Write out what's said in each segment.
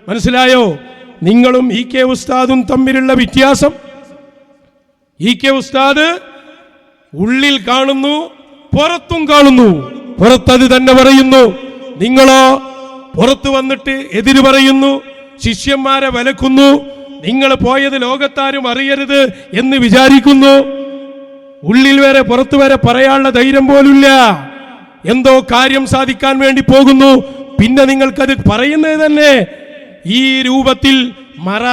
മനസ്സിലായോ? നിങ്ങളും E K ഉസ്താദും തമ്മിലുള്ള വ്യത്യാസം, ഇ കെ ഉസ്താദ് ഉള്ളിൽ കാണുന്നു, പുറത്തും കാണുന്നു. പുറത്തത് തന്നെ പറയുന്നു, നിങ്ങളോ പുറത്തു വന്നിട്ട് എതിര് പറയുന്നു, ശിഷ്യന്മാരെ വിലക്കുന്നു. നിങ്ങൾ പോയത് ലോകത്താരും അറിയരുത് എന്ന് വിചാരിക്കുന്നു. ഉള്ളിൽ വരെ പുറത്തു വരെ പറയാനുള്ള ധൈര്യം പോലുമില്ല. എന്തോ കാര്യം സാധിക്കാൻ വേണ്ടി പോകുന്നു. പിന്നെ നിങ്ങൾക്കത് പറയുന്നത് തന്നെ ഈ രൂപത്തിൽ മറ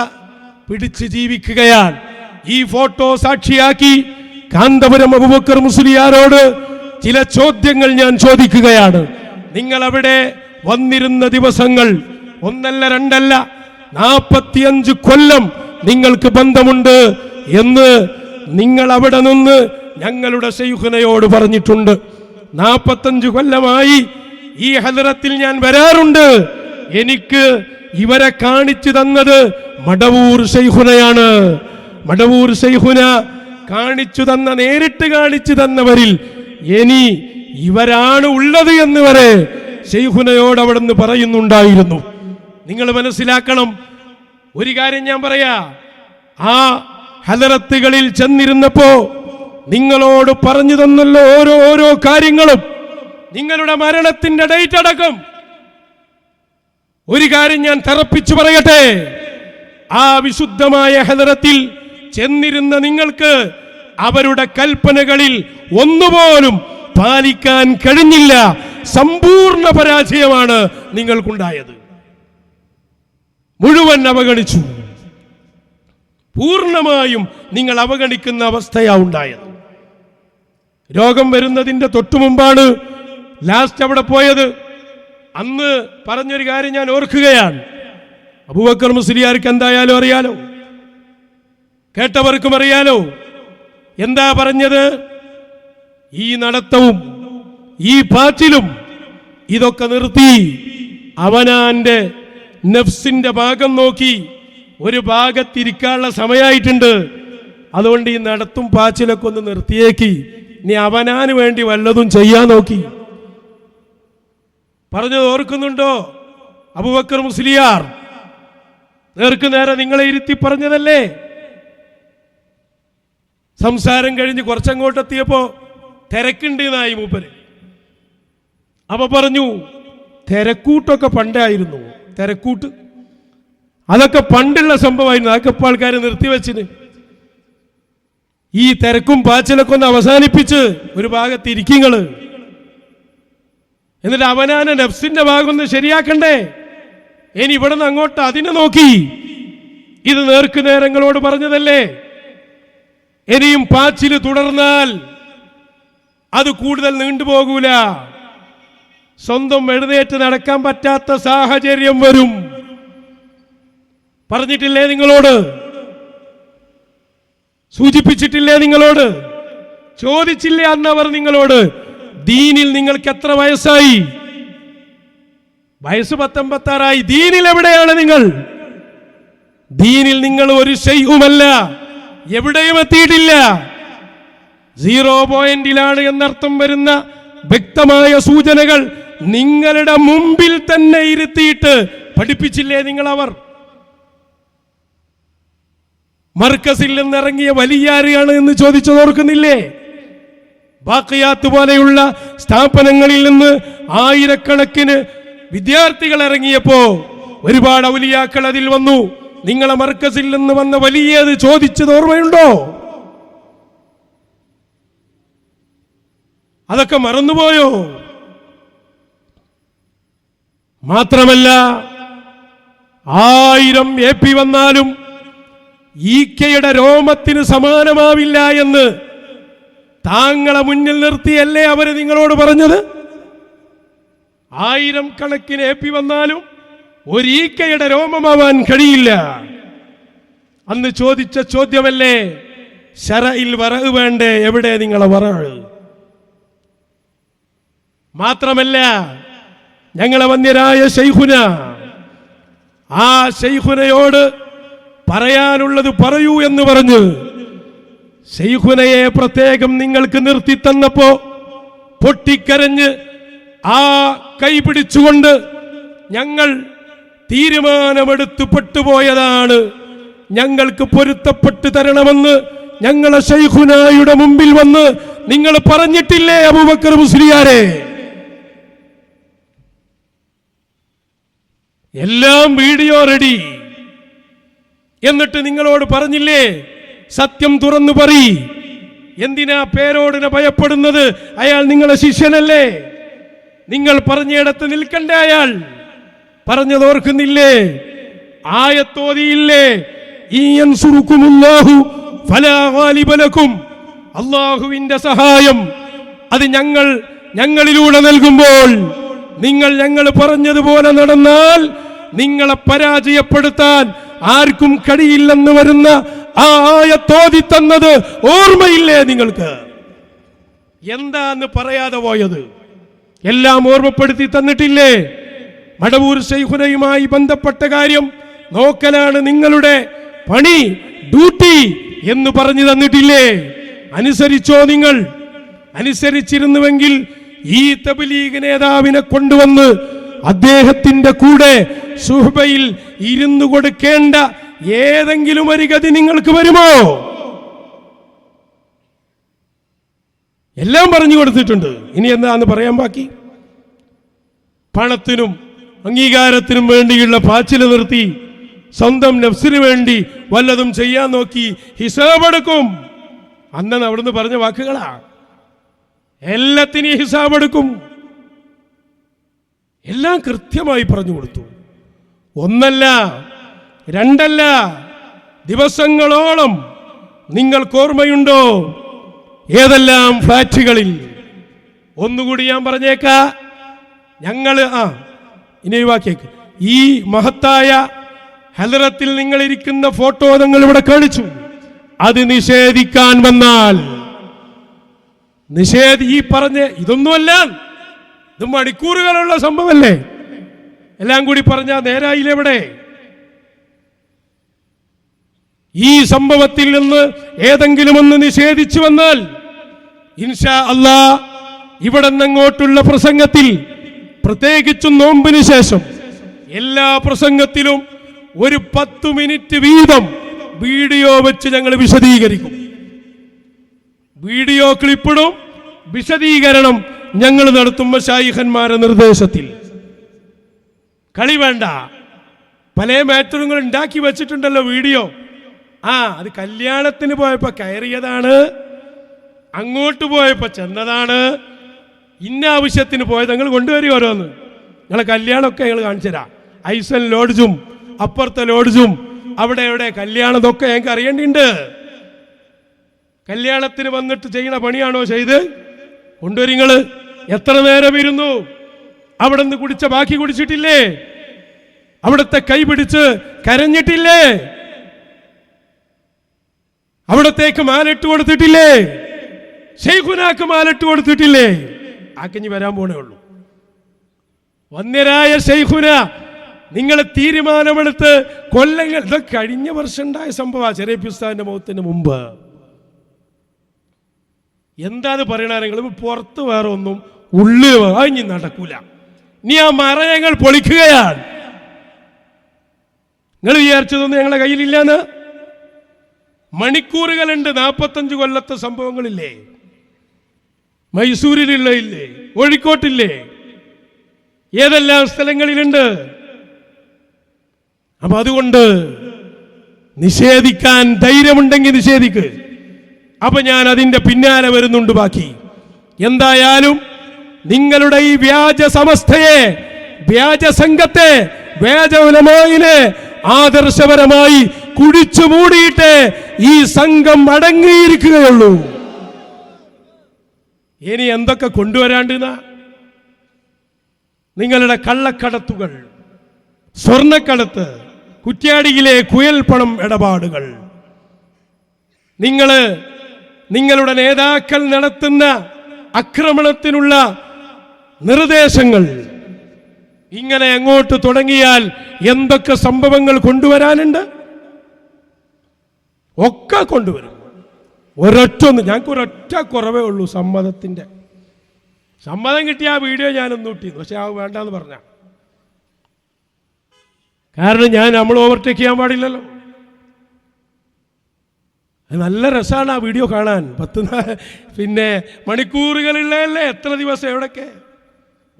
പിടിച്ച് ജീവിക്കുകയാണ്. ഈ ഫോട്ടോ സാക്ഷിയാക്കി കാന്തപുരം അബൂബക്കർ മുസ്ലിയാരോട് ചില ചോദ്യങ്ങൾ ഞാൻ ചോദിക്കുകയാണ്. നിങ്ങൾ അവിടെ വന്നിരുന്ന ദിവസങ്ങൾ ഒന്നല്ല രണ്ടല്ല 45 കൊല്ലം നിങ്ങൾക്ക് ബന്ധമുണ്ട് എന്ന് നിങ്ങൾ അവിടെ നിന്ന് ഞങ്ങളുടെ ശൈഖുനയോട് പറഞ്ഞിട്ടുണ്ട്. 45 കൊല്ലമായി ഈ ഹദ്റത്തിൽ ഞാൻ വരാറുണ്ട്. എനിക്ക് ഇവരെ കാണിച്ചു തന്നത് മടവൂർ ശൈഖുനയാണ്. മടവൂർ ശൈഖുന കാണിച്ചു തന്ന, നേരിട്ട് കാണിച്ചു തന്നവരിൽ ഇനി ഇവരാണ് ഉള്ളത് എന്ന് വരെ ശൈഖുനയോട് അവിടെ നിന്ന് പറയുന്നുണ്ടായിരുന്നു. നിങ്ങൾ മനസ്സിലാക്കണം ഒരു കാര്യം ഞാൻ പറയാ, ആ ഹദ്റത്തുകളിൽ ചെന്നിരുന്നപ്പോ നിങ്ങളോട് പറഞ്ഞു തന്നല്ലോ ഓരോ കാര്യങ്ങളും, നിങ്ങളുടെ മരണത്തിന്റെ ഡേറ്റ് അടക്കം. ഒരു കാര്യം ഞാൻ തറപ്പിച്ചു പറയട്ടെ, ആ വിശുദ്ധമായ ഹദ്റത്തിൽ ചെന്നിരുന്ന നിങ്ങൾക്ക് അവരുടെ കൽപ്പനകളിൽ ഒന്നുപോലും പാലിക്കാൻ കഴിഞ്ഞില്ല. സമ്പൂർണ്ണ പരാജയമാണ് നിങ്ങൾക്കുണ്ടായത്. മുഴുവൻ അവഗണിച്ചു. പൂർണ്ണമായും നിങ്ങൾ അവഗണിക്കുന്ന അവസ്ഥയാണ് ഉണ്ടായത്. രോഗം വരുന്നതിന്റെ തൊട്ടു മുമ്പാണ് ലാസ്റ്റ് അവിടെ പോയത്. അന്ന് പറഞ്ഞൊരു കാര്യം ഞാൻ ഓർക്കുകയാണ്. അബൂബക്കർ മുസ്ലിയാർക്ക് എന്തായാലും അറിയാലോ, കേട്ടവർക്കും അറിയാലോ. എന്താ പറഞ്ഞത്? ഈ നടത്തവും ഈ പാച്ചിലും ഇതൊക്കെ നിർത്തി അവനാന്റെ നഫ്സിന്റെ ഭാഗം നോക്കി ഒരു ഭാഗത്തിരിക്കാനുള്ള സമയമായിട്ടുണ്ട്. അതുകൊണ്ട് ഈ നടത്തും പാച്ചിലൊക്കെ ഒന്ന് നിർത്തിയേക്ക്, ഇനി അവനാന് വേണ്ടി വല്ലതും ചെയ്യാൻ നോക്കി. പറഞ്ഞത് ഓർക്കുന്നുണ്ടോ? അബൂബക്കർ മുസ്ലിയാർ നേർക്ക് നേരെ നിങ്ങളെ ഇരുത്തി പറഞ്ഞതല്ലേ? സംസാരം കഴിഞ്ഞ് കുറച്ചങ്ങോട്ടെത്തിയപ്പോ തിരക്കുണ്ട് എന്നായി മൂപ്പര്. അപ്പൊ പറഞ്ഞു, തിരക്കൂട്ടൊക്കെ പണ്ടായിരുന്നു. തിരക്കൂട്ട് അതൊക്കെ പണ്ടുള്ള സംഭവമായിരുന്നു. അതൊക്കെ ഇപ്പോൾ ആൾക്കാർ നിർത്തിവെച്ചിന്. ഈ തിരക്കും പാച്ചിലൊക്കെ ഒന്ന് അവസാനിപ്പിച്ച് ഒരു ഭാഗത്തിരിക്കുങ്ങള്, എന്നിട്ട് അവനാന നഫ്സിന്റെ ഭാഗം ഒന്ന് ശരിയാക്കണ്ടേ? ഇനി ഇവിടെ നിന്ന് അങ്ങോട്ട് അതിനെ നോക്കി. ഇത് നേർക്ക് നേരങ്ങളോട് പറഞ്ഞതല്ലേ? ഇനിയും പാച്ചില് തുടർന്നാൽ അത് കൂടുതൽ നീണ്ടുപോകൂല. സ്വന്തം എഴുന്നേറ്റ് നടക്കാൻ പറ്റാത്ത സാഹചര്യം വരും. പറഞ്ഞിട്ടില്ലേ നിങ്ങളോട്? സൂചിപ്പിച്ചിട്ടില്ലേ നിങ്ങളോട്? ചോദിച്ചില്ലേ അന്നവർ നിങ്ങളോട്? ദീനിൽ നിങ്ങൾക്ക് എത്ര വയസ്സായി? വയസ്സ് 19 ദീനിൽ എവിടെയാണ് നിങ്ങൾ? ദീനിൽ നിങ്ങൾ ഒരു ശൈഉമല്ല, എവിടെയും എത്തിയിട്ടില്ല. 0 പോയിന്റിലാണ് എന്നർത്ഥം വരുന്ന വ്യക്തമായ സൂചനകൾ നിങ്ങളുടെ മുമ്പിൽ തന്നെ ഇരുത്തിയിട്ട് പഠിപ്പിച്ചില്ലേ നിങ്ങൾ? അവർ മർക്കസിൽ നിന്നിറങ്ങിയ വലിയാരെയാണ് എന്ന് ചോദിച്ചത് ഓർക്കുന്നില്ലേ? ബാഖിയാത്ത് പോലെയുള്ള സ്ഥാപനങ്ങളിൽ നിന്ന് ആയിരക്കണക്കിന് വിദ്യാർത്ഥികൾ ഇറങ്ങിയപ്പോ ഒരുപാട് ഔലിയാക്കൾ അതിൽ വന്നു. നിങ്ങളെ മർക്കസിൽ നിന്ന് വന്ന വലിയത് ചോദിച്ചത് ഓർമ്മയുണ്ടോ? അതൊക്കെ മറന്നുപോയോ? മാത്രമല്ല 1000 AP വന്നാലും ഈക്കയുടെ രോമത്തിന് സമാനമാവില്ല എന്ന് താങ്കളെ മുന്നിൽ നിർത്തിയല്ലേ അവര് നിങ്ങളോട് പറഞ്ഞത്? 1000 കണക്കിന് AP വന്നാലും ഒരു ഈക്കയുടെ രോമമാവാൻ കഴിയില്ല. അന്ന് ചോദിച്ച ചോദ്യമല്ലേ? ശറഇൽ വറഅ് വേണ്ടേ? എവിടെ നിങ്ങളെ വറഅ്? മാത്രമല്ല ഞങ്ങളെ വന്യരായ ശൈഖുന, ആ ശൈഖുനയോട് പറയാനുള്ളത് പറയൂ എന്ന് പറഞ്ഞ് ശൈഖുനയെ പ്രത്യേകം നിങ്ങൾക്ക് നിർത്തി തന്നപ്പോ പൊട്ടിക്കരഞ്ഞ് ആ കൈ പിടിച്ചുകൊണ്ട് ഞങ്ങൾ തീരുമാനമെടുത്ത് പെട്ടുപോയതാണ്. ഞങ്ങൾക്ക് പൊരുത്തപ്പെട്ടു തരണമെന്ന് ഞങ്ങളെ ശൈഖുനായുടെ മുമ്പിൽ വന്ന് നിങ്ങൾ പറഞ്ഞിട്ടില്ലേ അബൂബക്കർ മുസ്ലിയാരെ? എല്ലാം വീഡിയോ റെഡി. എന്നിട്ട് നിങ്ങളോട് പറഞ്ഞില്ലേ സത്യം തുറന്നു പറ. എന്തിനാ പേരോടിനെ ഭയപ്പെടുന്നത്? അയാൾ നിങ്ങളെ ശിഷ്യനല്ലേ? നിങ്ങൾ പറഞ്ഞിടത്ത് നിൽക്കണ്ടേ? അയാൾ പറഞ്ഞത് ഓർക്കുന്നില്ലേ? ആയത്തോതിയില്ലേ? അല്ലാഹുവിന്റെ സഹായം അത് ഞങ്ങളിലൂടെ നൽകുമ്പോൾ നിങ്ങൾ പറഞ്ഞതുപോലെ നടന്നാൽ നിങ്ങളെ പരാജയപ്പെടുത്താൻ ആർക്കും കഴിയില്ലെന്ന് വരുന്ന ആ ആയത്തോതി തന്നത് ഓർമ്മയില്ലേ നിങ്ങൾക്ക്? എന്താന്ന് പറയാതെ പോയത്? എല്ലാം ഓർമ്മപ്പെടുത്തി തന്നിട്ടില്ലേ? മടവൂർ ശൈഖുനയുമായി ബന്ധപ്പെട്ട കാര്യം നോക്കലാണ് നിങ്ങളുടെ പണി, ഡ്യൂട്ടി എന്ന് പറഞ്ഞു തന്നിട്ടില്ലേ? അനുസരിച്ചോ? നിങ്ങൾ അനുസരിച്ചിരുന്നുവെങ്കിൽ ഈ തബ്ലീഗ് നേതാവിനെ കൊണ്ടുവന്ന് അദ്ദേഹത്തിന്റെ കൂടെ സുഹബയിൽ ഇരുന്നു കൊടുക്കേണ്ട ഏതെങ്കിലും ഒരു ഗതി നിങ്ങൾക്ക് വരുമോ? എല്ലാം പറഞ്ഞു കൊടുത്തിട്ടുണ്ട്. ഇനി എന്താന്ന് പറയാൻ ബാക്കി? പണത്തിനും അംഗീകാരത്തിനും വേണ്ടിയുള്ള പാച്ചിൽ നിർത്തി സ്വന്തം നഫ്സിന് വേണ്ടി വല്ലതും ചെയ്യാൻ നോക്കി ഹിസാബെടുക്കും. അന്ന് അവിടുന്ന് പറഞ്ഞ വാക്കുകളാ. എല്ലാത്തിനും ഹിസാബെടുക്കും. എല്ലാം കൃത്യമായി പറഞ്ഞു കൊടുത്തു. ഒന്നല്ല രണ്ടല്ല, ദിവസങ്ങളോളം. നിങ്ങൾക്ക് ഓർമ്മയുണ്ടോ ഏതെല്ലാം ഫ്ലാറ്റുകളിൽ? ഒന്നുകൂടി ഞാൻ പറഞ്ഞേക്കാ. ഞങ്ങൾ ഇനി ഒഴിവാക്കിയേക്ക്. ഈ മഹത്തായ ഹലറത്തിൽ നിങ്ങൾ ഇരിക്കുന്ന ഫോട്ടോ നിങ്ങൾ ഇവിടെ കാണിച്ചു. അത് നിഷേധിക്കാൻ വന്നാൽ ഈ പറഞ്ഞ ഇതൊന്നുമല്ല, ഇത് മണിക്കൂറുകളുള്ള സംഭവമല്ലേ? എല്ലാം കൂടി പറഞ്ഞാൽ നേരായില്ലെവിടെ? ഈ സംഭവത്തിൽ നിന്ന് ഏതെങ്കിലും ഒന്ന് നിഷേധിച്ചു വന്നാൽ ഇൻഷാ അല്ലാ ഇവിടെ നിന്നങ്ങോട്ടുള്ള പ്രസംഗത്തിൽ, പ്രത്യേകിച്ചും നോമ്പിന് ശേഷം എല്ലാ പ്രസംഗത്തിലും ഒരു 10 മിനിറ്റ് വീതം വീഡിയോ വെച്ച് ഞങ്ങൾ വിശദീകരിക്കും. വീഡിയോ ക്ലിപ്പിടും, വിശദീകരണം ഞങ്ങൾ നടത്തും മശായിഖന്മാരുടെ നിർദ്ദേശത്തിൽ. കളി വേണ്ട. പല മാറ്ററുകൾ ഉണ്ടാക്കി വെച്ചിട്ടുണ്ടല്ലോ വീഡിയോ. അത് കല്യാണത്തിന് പോയപ്പോ കയറിയതാണ്, അങ്ങോട്ട് പോയപ്പോ ചെന്നതാണ്, ഇന്ന ആവശ്യത്തിന് പോയത്. നിങ്ങൾ കൊണ്ടുവരും ഓരോന്ന്. നിങ്ങളെ കല്യാണമൊക്കെ ഞങ്ങൾ കാണിച്ചു തരാം. ഐസൻ ലോഡ്ജും അപ്പുറത്തെ ലോഡ്ജും അവിടെ എവിടെ കല്യാണം ഇതൊക്കെ ഞങ്ങൾക്ക് അറിയേണ്ടിണ്ട്. കല്യാണത്തിന് വന്നിട്ട് ചെയ്യുന്ന പണിയാണോ ചെയ്ത്? കൊണ്ടുവരിങ്ങൾ. എത്ര നേരം ഇരുന്നു? അവിടെ നിന്ന് കുടിച്ച ബാക്കി കുടിച്ചിട്ടില്ലേ? അവിടുത്തെ കൈ പിടിച്ച് കരഞ്ഞിട്ടില്ലേ? അവിടത്തേക്ക് മാലിട്ട് കൊടുത്തിട്ടില്ലേ? ശൈഖുനാക്ക് മാലിട്ട് കൊടുത്തിട്ടില്ലേ? ആക്കഞ്ഞി വരാൻ പോണേ ഉള്ളൂ. വന്യരായ ശൈഖുന നിങ്ങൾ തീരുമാനമെടുത്ത് കൊല്ലങ്ങൾ, ഇത് കഴിഞ്ഞ വർഷം ഉണ്ടായ സംഭവം. ചെറിയ ഉസ്താദിന്റെ മൗത്തിന് മുമ്പ്. എന്താത് പറയണ? നിങ്ങൾ പുറത്ത് വേറെ ഒന്നും ഉള്ളിൽ ഇനി നടക്കൂല. നീ ആ മറ ഞങ്ങൾ പൊളിക്കുകയാണ്. നിങ്ങൾ വിചാരിച്ചതൊന്നും ഞങ്ങളുടെ കയ്യിലില്ലാന്ന്. മണിക്കൂറുകളുണ്ട്. 45 കൊല്ലത്തെ സംഭവങ്ങളില്ലേ? മൈസൂരിലുള്ള ഇല്ലേ? കോഴിക്കോട്ടില്ലേ? ഏതെല്ലാം സ്ഥലങ്ങളിലുണ്ട്. അപ്പൊ അതുകൊണ്ട് നിഷേധിക്കാൻ ധൈര്യമുണ്ടെങ്കിൽ നിഷേധിക്ക്. അപ്പൊ ഞാൻ അതിന്റെ പിന്നാലെ വരുന്നുണ്ട് ബാക്കി. എന്തായാലും നിങ്ങളുടെ ഈ വ്യാജ സമസ്തയെ, വ്യാജ സംഘത്തെ, വ്യാജ ഉലമായിനെ ആദർശപരമായി കുടിച്ചു മൂടിയിട്ട് ഈ സംഘം അടങ്ങിയിരിക്കുകയുള്ളൂ. ഇനി എന്തൊക്കെ കൊണ്ടുവരാണ്ടെന്ന നിങ്ങളുടെ കള്ളക്കടത്തുകൾ, സ്വർണ്ണക്കടത്ത്, കുറ്റ്യാടിയിലെ കുയൽ പണം ഇടപാടുകൾ, നിങ്ങളുടെ നേതാക്കൾ നടത്തുന്ന ആക്രമണത്തിനുള്ള നിർദ്ദേശങ്ങൾ, ഇങ്ങനെ അങ്ങോട്ട് തുടങ്ങിയാൽ എന്തൊക്കെ സംഭവങ്ങൾ കൊണ്ടുവരാനുണ്ട്? ഒക്കെ കൊണ്ടുവരും. ഞങ്ങൾക്ക് ഒരൊറ്റ കുറവേ ഉള്ളൂ, സമ്മതത്തിന്റെ. സമ്മതം കിട്ടിയ ആ വീഡിയോ ഞാനൊന്നും ഇട്ടിരുന്നു. പക്ഷെ ആ വേണ്ടെന്ന് പറഞ്ഞ കാരണം നമ്മൾ ഓവർടേക്ക് ചെയ്യാൻ പാടില്ലല്ലോ. നല്ല രസമാണ് ആ വീഡിയോ കാണാൻ. പിന്നെ മണിക്കൂറുകളുള്ളതല്ലേ, എത്ര ദിവസം എവിടൊക്കെ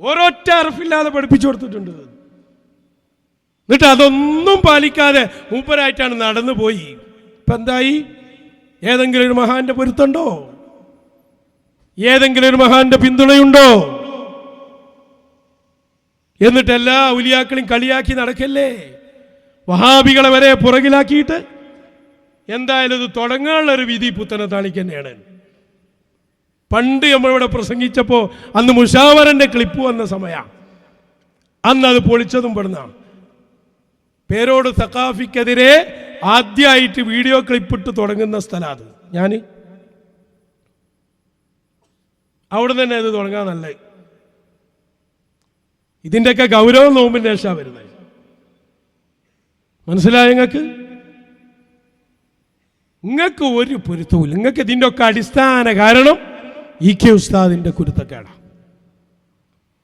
ഓരോറ്റ അറഫില്ലാതെ പഠിപ്പിച്ചു കൊടുത്തിട്ടുണ്ട്. എന്നിട്ട് അതൊന്നും പാലിക്കാതെ മൂപ്പരായിട്ടാണ് നടന്നു പോയി. ഇപ്പം എന്തായി? ഏതെങ്കിലും ഒരു മഹാന്റെ പൊരുത്തമുണ്ടോ? ഏതെങ്കിലും ഒരു മഹാന്റെ പിന്തുണയുണ്ടോ? എന്നിട്ട് എല്ലാ ഔലിയാക്കളെയും കളിയാക്കി നടക്കല്ലേ, വഹാബികളെ വരെ പുറകിലാക്കിയിട്ട്. എന്തായാലും ഇത് തുടങ്ങാനുള്ളൊരു വിധി പുത്തനത്താണിക്ക് തന്നെയാണ്. പണ്ട് നമ്മളിവിടെ പ്രസംഗിച്ചപ്പോൾ അന്ന് മുഷാവറന്റെ ക്ലിപ്പ് വന്ന സമയമാണ്. അന്ന് അത് പൊളിച്ചതും പെടുന്നതാണ്. പേരോട് സഖാഫിക്കെതിരെ ആദ്യമായിട്ട് വീഡിയോ ക്ലിപ്പിട്ട് തുടങ്ങുന്ന സ്ഥലം അത്. ഞാൻ അവിടെ തന്നെ ഇത് തുടങ്ങാൻ നല്ലത്. ഇതിൻ്റെയൊക്കെ ഗൗരവം നോമ്പിൻ്റെ ശേഷമാണ് വരുന്നത്. മനസ്സിലായ നിങ്ങൾക്ക് ഒരു പൊരുത്തവും. നിങ്ങൾക്ക് ഇതിൻ്റെ ഒക്കെ അടിസ്ഥാന കാരണം ഇ കെ ഉസ്താദിൻ്റെ കുരുത്തക്കേടാണ്.